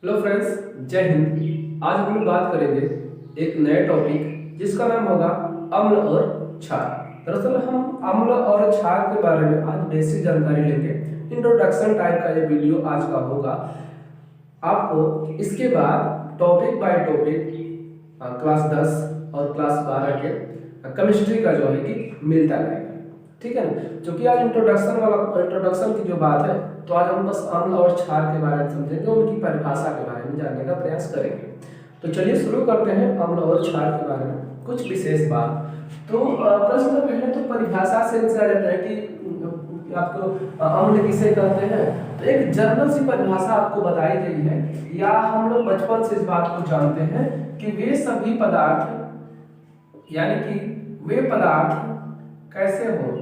Hello friends, जय हिंद। आज हम लोग बात करेंगे एक नए टॉपिक जिसका नाम होगा अम्ल और क्षार। दरअसल हम अम्ल और क्षार के बारे में आज बेसिक जानकारी लेंगे। इंट्रोडक्शन टाइप का ये वीडियो आज का होगा। आपको इसके बाद टॉपिक बाय टॉपिक क्लास 10 और क्लास 12 के केमिस्ट्री का जो है कि मिलता रहेगा। ठीक है ना। क्योंकि आज इंट्रोडक्शन की जो बात है, तो आज हम बस अम्ल और क्षार के बारे में समझेंगे, उनकी परिभाषा के बारे में जानने का प्रयास करेंगे। तो चलिए शुरू करते हैं अम्ल और क्षार के बारे में कुछ विशेष बात। तो प्रश्न पहले तो परिभाषा से आ जाता है कि आपको अम्ल किसे कहते हैं। तो एक जनरल सी परिभाषा आपको बताई गई है, या हम लोग बचपन से इस बात को जानते हैं कि वे सभी पदार्थ, यानी कि वे पदार्थ कैसे हो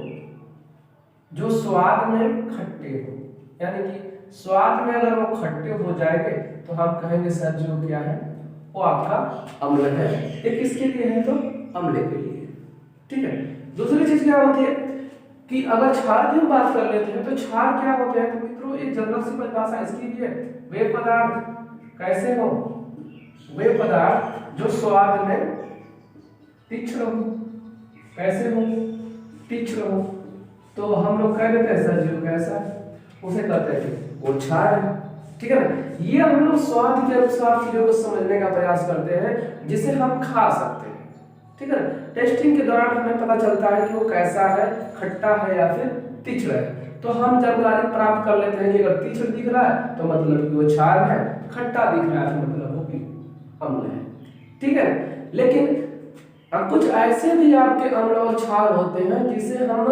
जो स्वाद में खट्टे हो। यानी कि स्वाद में अगर वो खट्टे हो जाएंगे तो हम कहेंगे सर जो क्या है वो आपका अम्ल है। ये किसके लिए है? तो अम्ल के लिए। ठीक है। दूसरी चीज क्या होती है कि अगर क्षार की हम बात कर लेते हैं तो क्षार क्या होते हैं? तो मित्रों एक जनरल सी परिभाषा इसकी भी है, वे पदार्थ कैसे हो, वे पदार्थ जो स्वाद में तीक्ष्ण हो। कैसे हो? तीक्ष्ण हो। तो हम लोग कह देते हैं सर जो कैसा, उसे कहते हैं वो क्षार है। ठीक है ना। ये हम लोग स्वाद के अनुसार चीजों को समझने का प्रयास करते हैं जिसे हम खा सकते हैं। ठीक है ना। टेस्टिंग के दौरान हमें पता चलता है कि वो कैसा है, खट्टा है या फिर तीक्ष्ण है। तो हम जानकारी प्राप्त कर लेते हैं कि अगर तीक्ष्ण दिख रहा है तो मतलब कि वो क्षार है, खट्टा दिख रहा है तो मतलब वो कि अम्ल है। ठीक है। लेकिन कुछ ऐसे भी आपके अम्ल और क्षार होते हैं जिसे हम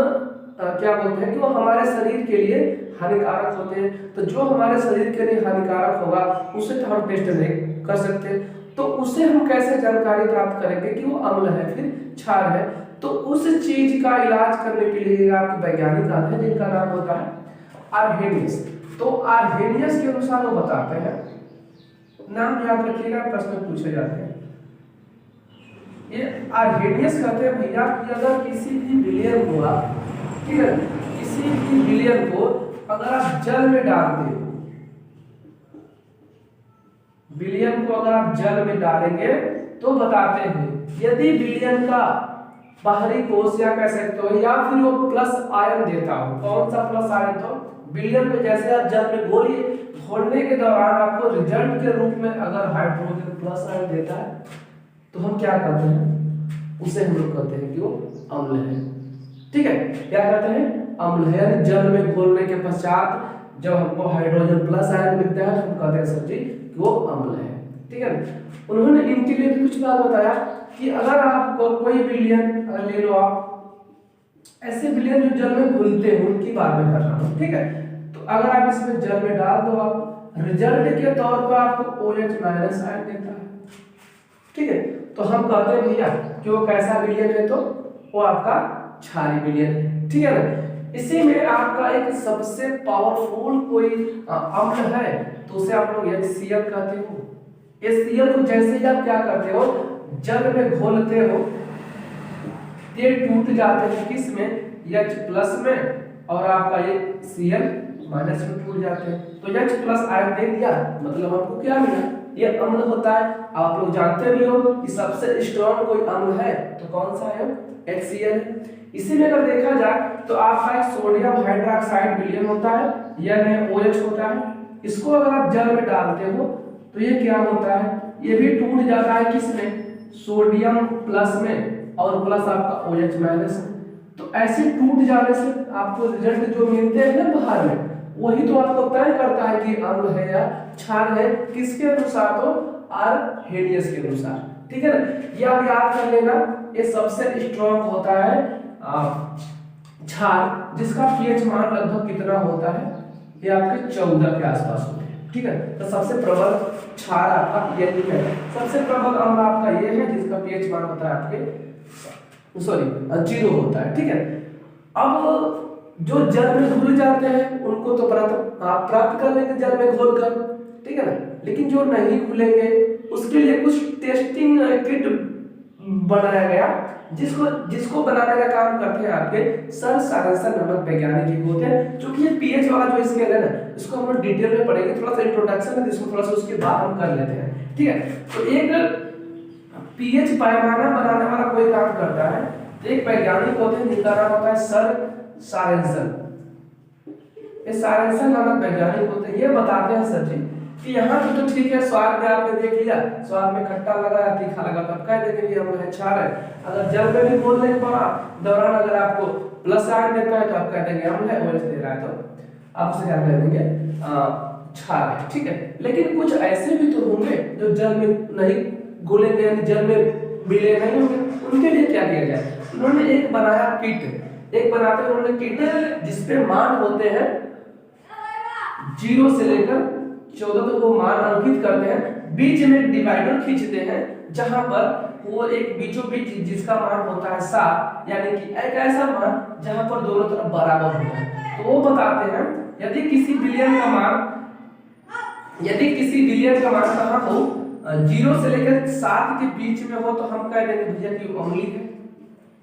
क्या बोलते हैं कि वो हमारे शरीर के लिए हानिकारक होते हैं। तो जो हमारे शरीर के लिए हानिकारक होगा उसे तो हम टेस्ट नहीं कर सकते। तो उसे हम कैसे जानकारी प्राप्त करेंगे कि वो अम्ल है फिर क्षार है? तो उस चीज का इलाज करने के लिए आपके वैज्ञानिक आते हैं जिनका नाम होता है आर्हेनियस। तो आर्हेनियस के अनुसार वो बताते हैं, नाम याद रखिएगा, प्रश्न पूछे जाते हैं। ये आर्हेनियस कहते हैं भैया कि अगर किसी भी विलयन हुआ, ठीक है, किसी भी विलयन को अगर आप जल में डालते हो, विलयन को अगर आप जल में डालेंगे तो बताते हैं यदि विलयन का बाहरी कोश या कह सकते हो या फिर वो प्लस आयन देता हो। कौन सा प्लस आयन? तो विलयन को जैसे आप जल में घोलिए, घोलने के दौरान आपको रिजल्ट के रूप में अगर हाइड्रोजन प्लस आयन देता है तो हम क्या कहते हैं? उसे हम लोग कहते हैं कि वो अम्ल है। ठीक है। क्या कहते हैं? अम्ल है। यानी जल में घोलने के पश्चात जब हमको हाइड्रोजन प्लस आयन मिलता है तो हम कहते हैं सर जी कि वो अम्ल है। ठीक है। उन्होंने इनके लिए भी कुछ बात बताया कि अगर आपको कोई विलयन ले लो, आप ऐसे विलयन जो जल में घुलते हैं उनकी बात में कर रहा हूं। ठीक है। तो अगर आप इसमें जल में डाल दो, आप रिजल्ट के तौर पर आपको OH- आयन देता है। ठीक है। तो हम कहते हैं भैया कि वो कैसा विलयन है? तो वो आपका क्षारीय विलयन है। ठीक है ना। इसी में आपका एक सबसे पावरफुल कोई अम्ल है तो उसे आप लोग HCl कहते हो। HCl को जैसे ही आप क्या करते हो, जल में घोलते हो, ये टूट जाते हैं किस में? H+ में, और आपका ये Cl- में टूट जाते हैं। तो H+ आयन दे दिया, मतलब हमको क्या मिला? ये अम्ल होता है। आप लोग जानते भी हो कि सबसे स्ट्रॉन्ग कोई अम्ल है तो कौन सा है? HCl। इसी में अगर देखा जाए तो आपका एक सोडियम हाइड्रोक्साइड विलयन होता है, यानी OH होता है। इसको अगर आप जल में डालते हो तो ये क्या होता है? ये भी टूट जाता है किस में? सोडियम प्लस में, और प्लस आपका OH- में। तो ऐसे टूट जाने से आपको रिजल्ट जो मिलते हैं ना बाहर में, वही तो आपको तय करता है कि अम्ल है या क्षार है। किसके अनुसार? तो आर्हेनियस के अनुसार। ठीक है ना। ये आप याद कर लेना, ये सबसे स्ट्रॉन्ग होता है क्षार, जिसका pH मान लगभग कितना होता है? ये आपके 14 के आसपास होते हैं। ठीक है। तो सबसे प्रबल क्षार आपका ये है, सबसे प्रबल अम्ल आपका ये है जिसका pH मान होता है आपके 0 होता है। ठीक है। अब जो जल में घुल जाते हैं उनको तो प्राप्त कर लेंगे जल में घोलकर। ठीक है ना। लेकिन जो नहीं घुलेंगे उसके लिए कुछ टेस्टिंग किट बनाया गया, जिसको बनाने का काम करते हैं आपके सर सारेंसन नामक वैज्ञानिक होते हैं। क्योंकि ये pH वाला जो स्केल है ना, इसको हम लोग डिटेल में पढ़ेंगे, थोड़ा सा इंट्रोडक्शन है जिसको थोड़ा सा उसके बाद हम कर लेते हैं, ठीक है। तो एक पीएच पैमाना बनाने वाला कोई काम करता है, एक वैज्ञानिक होते हैं जिनका नाम होता है सर सॉरेंसन। ये सॉरेंसन नामक वैज्ञानिक होते हैं, ये बताते हैं सर जी कि यहाँ पे तो ठीक है, स्वाद में आपने देख लिया, स्वाद में खट्टा लगा या तीखा लगा तो आप कह देंगे कि अम्ल है, क्षार है। अगर जल में भी बोलने के दौरान अगर आपको प्लस आयन देता है तो आप कह देंगे अम्ल है, ओएच दे रहा है तो आप उसे क्या कह देंगे, क्षार है, ठीक है। लेकिन कुछ ऐसे भी तो होंगे जो जल में नहीं घुलेंगे, यानी जल में मिले नहीं होंगे, उनके लिए क्या किया जाए, उन्होंने एक बनाया किट, एक बनाते हैं उन्होंने किट जिसपे मान होते हैं 0 से लेकर 14 तक वो मान अंकित करते हैं, बीच में एक डिवाइडर खींचते हैं जहां पर वो एक बीचों बीच जिसका मान होता है 7, यानी कि एक ऐसा मान जहां पर दोनों तरफ बराबर होता है। तो वो बताते हैं यदि किसी बिलियन का मान कहाँ हो, 0 से लेकर 7 के बीच में हो तो हम कह देंगे भैया कि वो अम्लीय है,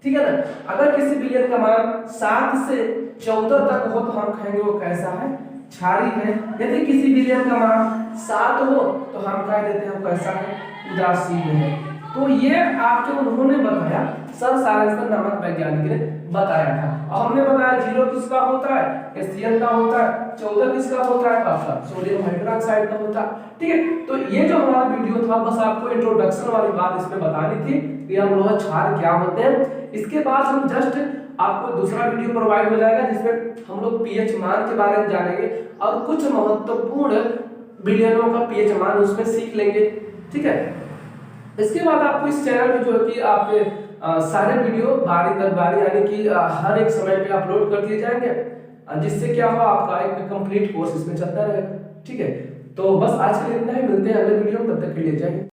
ठीक है ना। अगर किसी बिलियन का मान 7 से 14 तक हो तो हम कहेंगे वो कैसा है, क्षारीय है। यदि किसी बिलियन का मान 7 हो तो हम कह देते हैं वो कैसा है, उदासीन है। तो ये आपको उन्होंने बताया, सर सॉरेंसन नामक वैज्ञानिक ने बताया था। और हमने बताया 0 किसका होता है, HCl का होता है, 14 किसका होता है, आपका सोडियम हाइड्रोक्साइड का होता है, ठीक है। तो ये जो हमारा वीडियो था बस आपको इंट्रोडक्शन वाली बात इसमें बतानी थी कि अम्ल और क्षार क्या होते हैं। इसके बाद हम जस्ट आपको दूसरा वीडियो प्रोवाइड हो जाएगा जिसमें हम लोग पीएच मान के बारे में जानेंगे और कुछ महत्वपूर्ण बिलियनों का पीएच मान उसमें सीख लेंगे, ठीक है। इसके बाद आपको इस चैनल पे जो है कि आपके सारे वीडियो बारी दर बारी यानी कि हर एक समय पे अपलोड कर दिए जाएंगे, जिससे क्या हो आपका एक कंप्लीट कोर्स इसमें चलता रहेगा, ठीक है। तो बस आज के लिए इतना ही, मिलते हैं अगले वीडियो में, तब तक के लिए जय हिंद।